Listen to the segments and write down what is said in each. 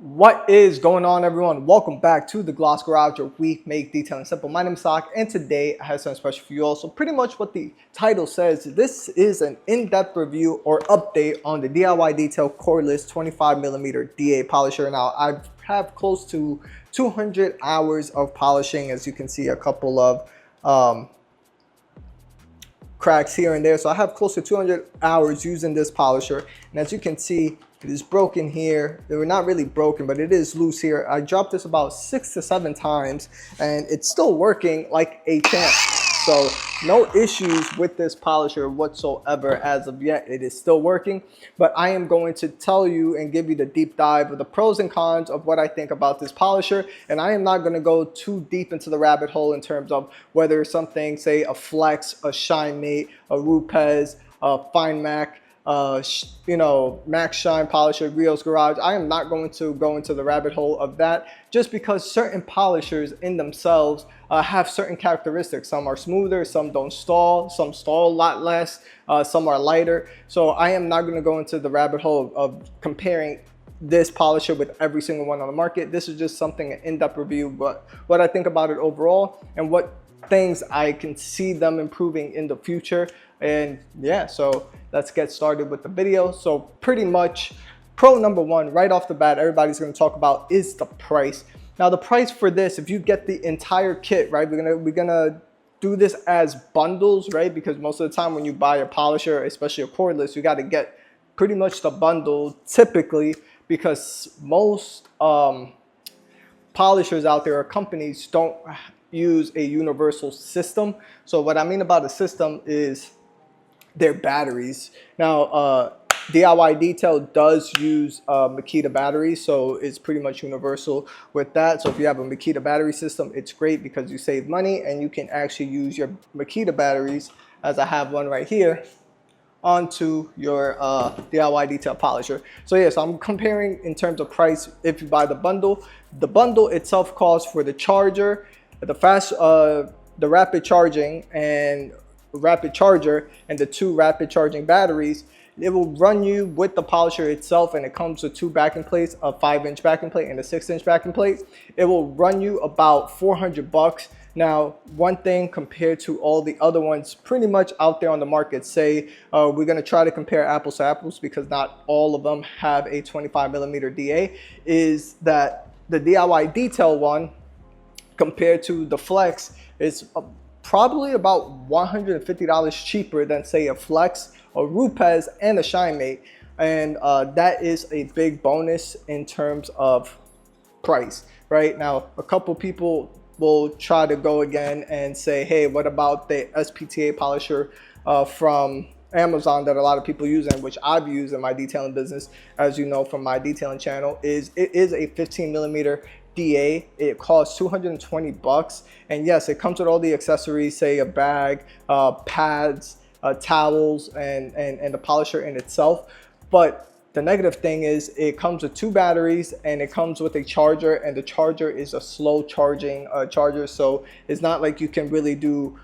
What is going on, everyone? Welcome back to the Gloss Garage, where we make detailing simple. My name is Sock, and today I have something special for you all. So pretty much what the title says, this is an in-depth review or update on the DIY Detail Cordless 25mm DA polisher. Now, I have close to 200 hours of polishing. As you can see, a couple of cracks here and there. So I have close to 200 hours using this polisher, and as you can see, it is broken here. They were not really broken, but it is loose here. I dropped this about 6 to 7 times, and it's still working like a champ. So no issues with this polisher whatsoever as of yet. It is still working, but I am going to tell you and give you the deep dive of the pros and cons of what I think about this polisher. And I am not going to go too deep into the rabbit hole in terms of whether something, say a Flex, a Shine Mate, a Rupes, a Fine Mac, Max Shine Polisher, Rio's Garage. I am not going to go into the rabbit hole of that, just because certain polishers in themselves have certain characteristics. Some are smoother, some don't stall, some stall a lot less, some are lighter. So I am not going to go into the rabbit hole of comparing this polisher with every single one on the market. This is just something, an in-depth review, but what I think about it overall and what things I can see them improving in the future. And yeah, so let's get started with the video. So pretty much pro number one right off the bat, everybody's going to talk about is the price. Now the price for this, if you get the entire kit, right, we're gonna do this as bundles, right? Because most of the time when you buy a polisher, especially a cordless, you got to get pretty much the bundle typically, because most polishers out there or companies don't use a universal system. So what I mean about a system is their batteries. Now DIY Detail does use Makita batteries, so it's pretty much universal with that. So if you have a Makita battery system, it's great because you save money and you can actually use your Makita batteries, as I have one right here, onto your DIY Detail polisher. So yes, I'm comparing in terms of price. If you buy the bundle itself costs for the charger, the rapid charging and rapid charger, and the 2 rapid charging batteries. It will run you with the polisher itself, and it comes with 2 backing plates, a 5-inch backing plate and a 6-inch backing plate. It will run you about 400 bucks. Now, one thing compared to all the other ones pretty much out there on the market, say we're going to try to compare apples to apples because not all of them have a 25mm DA, is that the DIY Detail one compared to the Flex is probably about $150 cheaper than, say, a Flex, a Rupes, and a Shine Mate. And that is a big bonus in terms of price. Right now, a couple people will try to go again and say, hey, what about the SPTA polisher from Amazon that a lot of people use, and which I've used in my detailing business, as you know from my detailing channel, it is a 15mm DA. It costs 220 bucks, and yes, it comes with all the accessories, say a bag, pads, towels, and the polisher in itself. But the negative thing is it comes with 2 batteries, and it comes with a charger, and the charger is a slow charging charger. So it's not like you can really do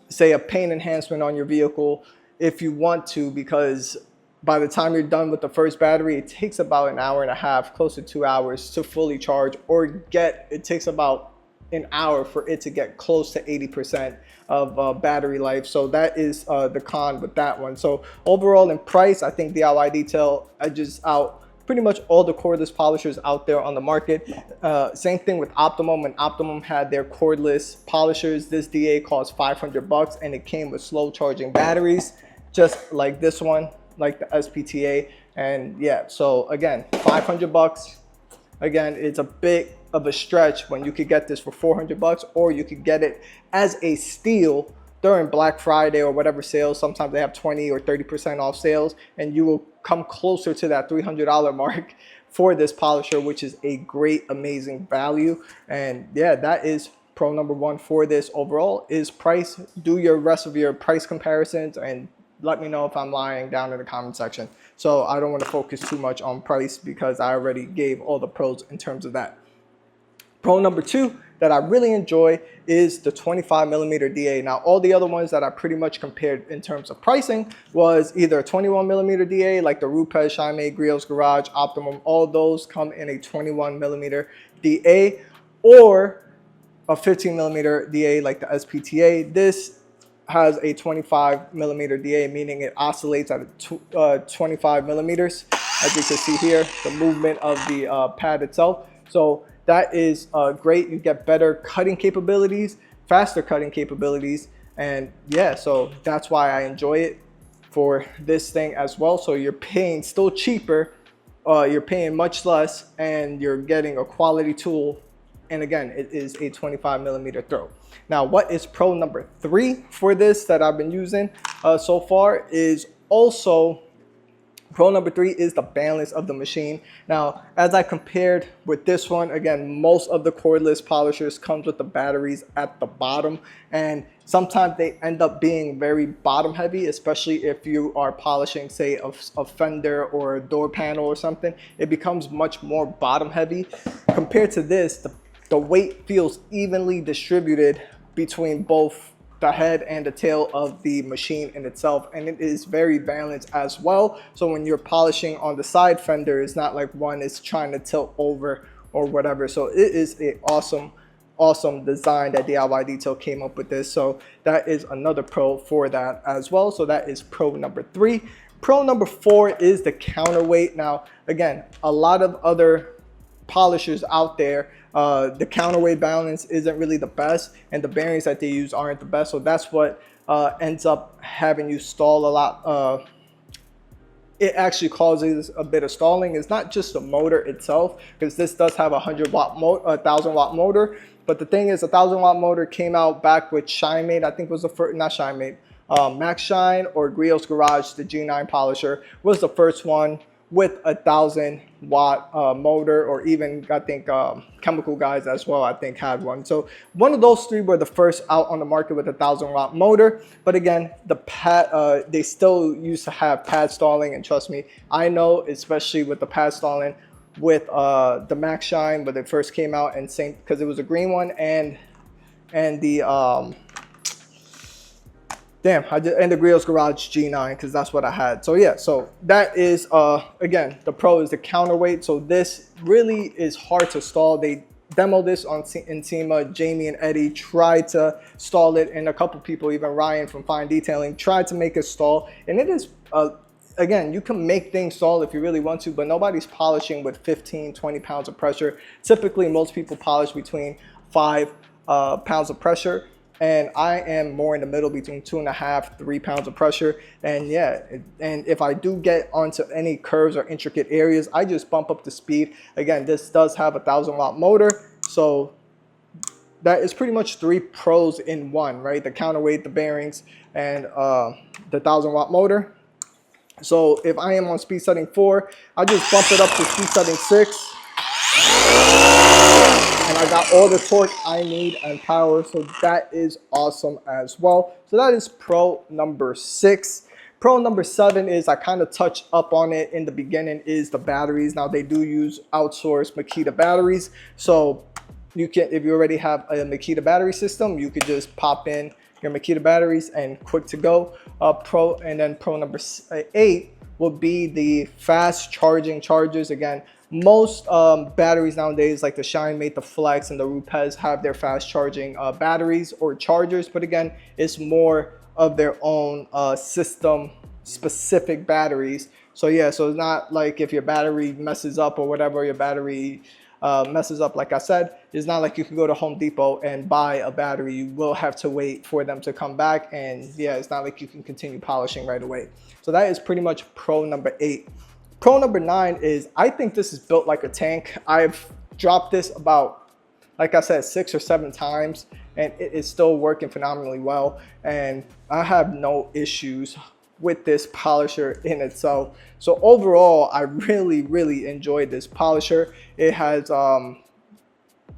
say a paint enhancement on your vehicle if you want to, because by the time you're done with the first battery, it takes about an hour and a half, close to 2 hours to fully charge, or it takes about an hour for it to get close to 80% of battery life. So that is the con with that one. So overall in price, I think DIY Detail edges out pretty much all the cordless polishers out there on the market. Same thing with Optimum. When Optimum had their cordless polishers, this DA cost 500 bucks, and it came with slow charging batteries, just like this one, like the SPTA. And yeah, so again, 500 bucks. Again, it's a bit of a stretch when you could get this for 400 bucks, or you could get it as a steal during Black Friday or whatever sales. Sometimes they have 20 or 30% off sales, and you will come closer to that $300 mark for this polisher, which is a great, amazing value. And yeah, that is pro number one for this overall, is price. Do your rest of your price comparisons and let me know if I'm lying down in the comment section. So I don't want to focus too much on price because I already gave all the pros in terms of that. Pro number 2 that I really enjoy is the 25mm DA. Now, all the other ones that I pretty much compared in terms of pricing was either a 21mm DA like the Rupes, Shimei, Griot's Garage, Optimum. All those come in a 21mm DA, or a 15mm DA like the SPTA. This has a 25mm DA, meaning it oscillates at 25 millimeters. As you can see here, the movement of the pad itself. So that is great. You get better cutting capabilities, faster cutting capabilities, and yeah, so that's why I enjoy it for this thing as well. So you're paying still cheaper, you're paying much less, and you're getting a quality tool. And again, it is a 25mm throw. Now, what is pro number 3 for this that I've been using so far is also, pro number 3 is the balance of the machine. Now, as I compared with this one, again, most of the cordless polishers comes with the batteries at the bottom, and sometimes they end up being very bottom heavy, especially if you are polishing, say, a fender or a door panel or something. It becomes much more bottom heavy. Compared to this, the weight feels evenly distributed between both the head and the tail of the machine in itself, and it is very balanced as well. So when you're polishing on the side fender, it's not like one is trying to tilt over or whatever. So it is a awesome design that DIY Detail came up with this. So that is another pro for that as well. So that is pro number 3. Pro number 4 is the counterweight. Now, again, a lot of other polishers out there, the counterweight balance isn't really the best, and the bearings that they use aren't the best. So that's what ends up having you stall a lot. It actually causes a bit of stalling. It's not just the motor itself, because this does have a 1000-watt motor. But the thing is, a 1000-watt motor came out back with Shimei, I think was the first, not Shimei, Max Shine or Griot's Garage, the G9 polisher was the first one with a 1000-watt motor, or even I think Chemical Guys as well, I think, had one. So one of those 3 were the first out on the market with a 1000-watt motor. But again, the pad, they still used to have pad stalling, and trust me, I know, especially with the pad stalling with the Max Shine when it first came out, and same because it was a green one, and the and the Griot's Garage G9, because that's what I had. So yeah, so that is again, the pro is the counterweight. So this really is hard to stall. They demoed this in SEMA. Jamie and Eddie tried to stall it, and a couple people, even Ryan from Fine Detailing, tried to make it stall. And it is again, you can make things stall if you really want to, but nobody's polishing with 15-20 pounds of pressure. Typically, most people polish between 5 pounds of pressure, and I am more in the middle, between 2.5-3 pounds of pressure. And yeah, and if I do get onto any curves or intricate areas, I just bump up the speed. Again, this does have a 1000-watt motor, so that is pretty much 3 pros in one, right? The counterweight, the bearings, and the 1000-watt motor. So if I am on speed setting 4, I just bump it up to speed setting 6. And I got all the torque I need and power, so that is awesome as well. So that is pro number 6. Pro number 7 is, I kind of touched up on it in the beginning, is the batteries. Now they do use outsourced Makita batteries, so you can, if you already have a Makita battery system, you could just pop in your Makita batteries and quick to go. Pro number 8 will be the fast charging chargers. Again, most batteries nowadays, like the Shimei, the Flex, and the Rupes, have their fast charging batteries or chargers, but again, it's more of their own system specific batteries. So yeah, so it's not like if your battery messes up or whatever, your battery messes up, like I said, it's not like you can go to Home Depot and buy a battery. You will have to wait for them to come back, and yeah, it's not like you can continue polishing right away. So that is pretty much pro number 8. Pro number 9 is, I think this is built like a tank. I've dropped this about, like I said, 6 or 7 times, and it is still working phenomenally well, and I have no issues with this polisher in itself. So overall, I really enjoyed this polisher. It has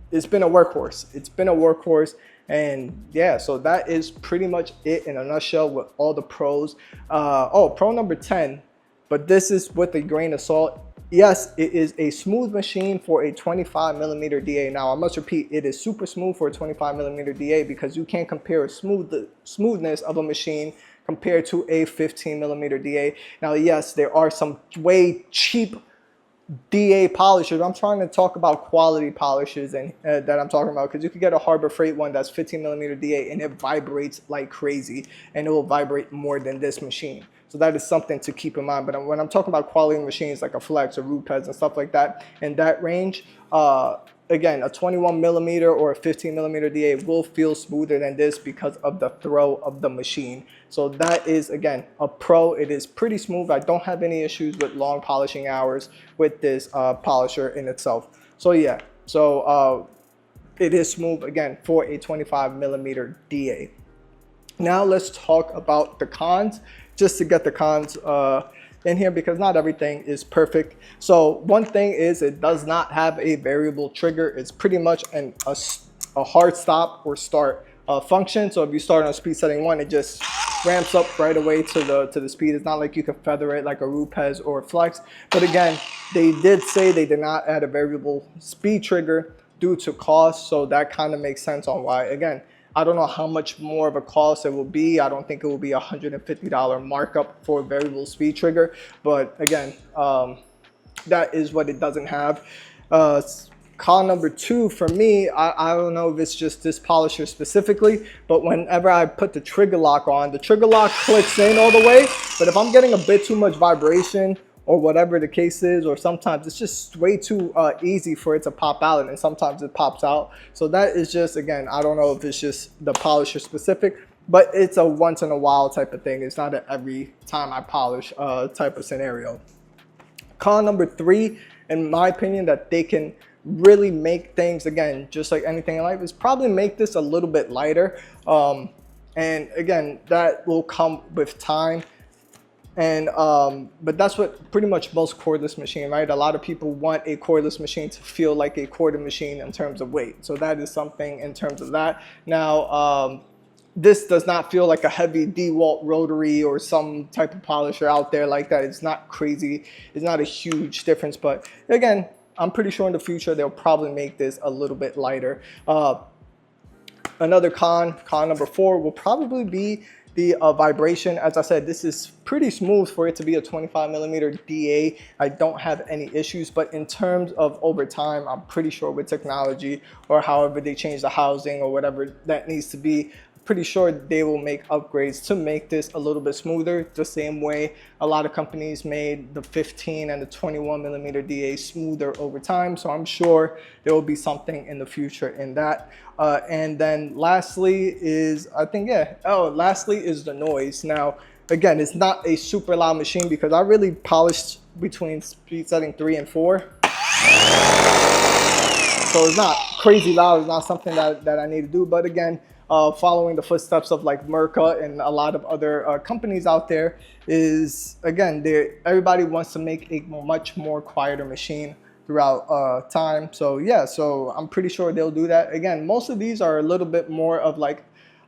it's been a workhorse. It's been a workhorse. And yeah, so that is pretty much it in a nutshell with all the pros. Oh, pro number 10, but this is with a grain of salt. yes, it is a smooth machine for a 25mm DA. Now, I must repeat, it is super smooth for a 25mm DA because you can't compare smoothness of a machine compared to a 15mm DA. Now, yes, there are some way cheap DA polishers. I'm trying to talk about quality polishers and that I'm talking about, because you could get a Harbor Freight one that's 15mm DA and it vibrates like crazy, and it will vibrate more than this machine. So that is something to keep in mind. But when I'm talking about quality machines like a Flex or Rupes and stuff like that, in that range, again, a 21mm or a 15mm DA will feel smoother than this because of the throw of the machine. So that is, again, a pro. It is pretty smooth. I don't have any issues with long polishing hours with this polisher in itself. So yeah, so it is smooth, again, for a 25mm DA. Now let's talk about the cons, just to get the cons in here, because not everything is perfect. So one thing is it does not have a variable trigger. It's pretty much a hard stop or start function. So if you start on speed setting 1, it just ramps up right away to the speed. It's not like you can feather it like a Rupes or a Flex. But again, they did say they did not add a variable speed trigger due to cost. So that kind of makes sense on why. Again, I don't know how much more of a cost it will be. I don't think it will be $150 markup for a variable speed trigger. But again, that is what it doesn't have. Con number 2 for me, I don't know if it's just this polisher specifically, but whenever I put the trigger lock on, the trigger lock clicks in all the way. But if I'm getting a bit too much vibration, or whatever the case is, or sometimes it's just way too easy for it to pop out, and sometimes it pops out. So that is just, again, I don't know if it's just the polisher specific, but it's a once in a while type of thing. It's not an every time I polish type of scenario. Con number 3, in my opinion, that they can really make things, again, just like anything in life, is probably make this a little bit lighter. And again, that will come with time. And but that's what pretty much most cordless machine, right? A lot of people want a cordless machine to feel like a corded machine in terms of weight. So that is something in terms of that. Now, this does not feel like a heavy DeWalt rotary or some type of polisher out there like that. It's not crazy. It's not a huge difference. But again, I'm pretty sure in the future they'll probably make this a little bit lighter. Another con number 4 will probably be the vibration. As I said, this is pretty smooth for it to be a 25mm DA. I don't have any issues, but in terms of over time, I'm pretty sure with technology or however they change the housing or whatever that needs to be, pretty sure they will make upgrades to make this a little bit smoother, the same way a lot of companies made the 15 and the 21mm DA smoother over time. So I'm sure there will be something in the future in that. And then lastly is, I think, yeah, lastly is the noise. Now, again, it's not a super loud machine because I really polished between speed setting 3 and 4. So it's not crazy loud. It's not something that I need to do. But again, following the footsteps of like Merca and a lot of other companies out there, is, again, everybody wants to make a much more quieter machine throughout time. So yeah, so I'm pretty sure they'll do that. Again, most of these are a little bit more of like,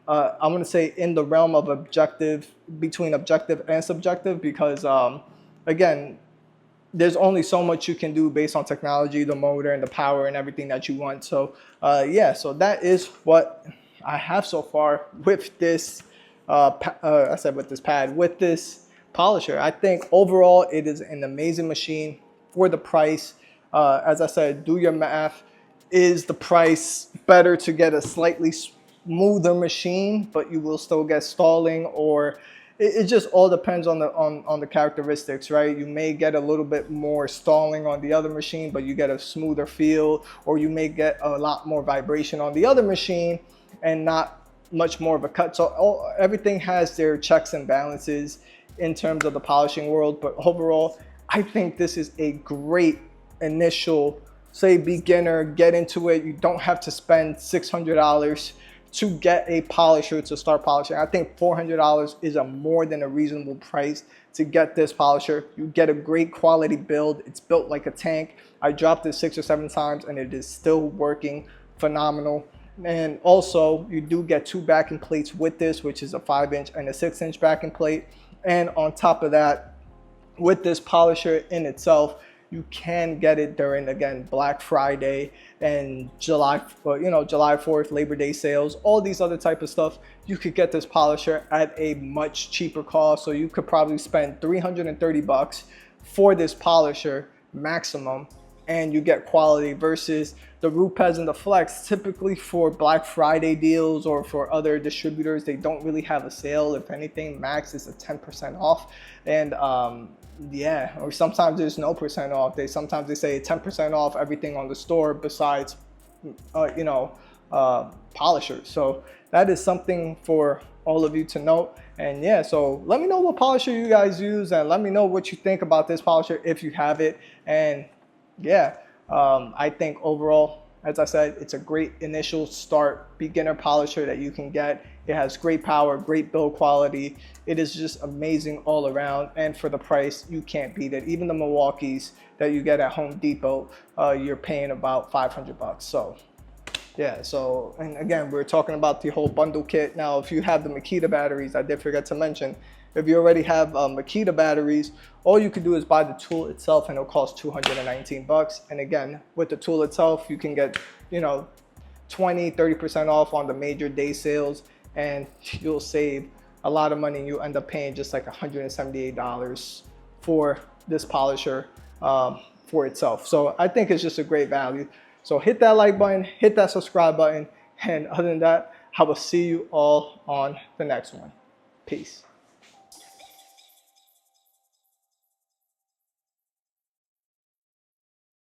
I'm gonna say in the realm of objective, between objective and subjective, because again, there's only so much you can do based on technology, the motor and the power and everything that you want. So yeah, so that is what I have so far with this, I said with this pad, with this polisher. I think overall it is an amazing machine for the price. As I said, do your math. Is the price better to get a slightly smoother machine, but you will still get stalling? Or it just all depends on the characteristics, right? You may get a little bit more stalling on the other machine, but you get a smoother feel, or you may get a lot more vibration on the other machine and not much more of a cut. So everything has their checks and balances in terms of the polishing world. But overall, I think this is a great initial, say, beginner, get into it. You don't have to spend $600 to get a polisher to start polishing. I think $400 is a more than a reasonable price to get this polisher. You get a great quality build. It's built like a tank. I dropped it 6 or 7 times and it is still working phenomenal. And also, you do get 2 backing plates with this, which is a 5-inch and a 6-inch backing plate. And on top of that, with this polisher in itself, you can get it during, again, Black Friday and July 4th, Labor Day sales, all these other type of stuff. You could get this polisher at a much cheaper cost. So you could probably spend 330 bucks for this polisher maximum, and you get quality, versus the Rupes and the Flex. Typically for Black Friday deals or for other distributors, they don't really have a sale. If anything, max is a 10% off. And yeah, or sometimes there's no percent off. Sometimes they say 10% off everything on the store besides polishers. So that is something for all of you to note. And yeah, so let me know what polisher you guys use, and let me know what you think about this polisher if you have it. And yeah, I think overall, as I said, it's a great initial start beginner polisher that you can get. It has great power, great build quality. It is just amazing all around, and for the price, you can't beat it. Even the Milwaukees that you get at Home Depot, you're paying about 500 bucks. So yeah, so, and again, we're talking about the whole bundle kit. Now, if you have the Makita batteries, I did forget to mention, if you already have Makita batteries, all you can do is buy the tool itself, and it'll cost 219 bucks. And again, with the tool itself, you can get, 20-30% off on the major day sales, and you'll save a lot of money. You end up paying just like $178 for this polisher for itself. So I think it's just a great value. So hit that like button, hit that subscribe button, and other than that, I will see you all on the next one. Peace.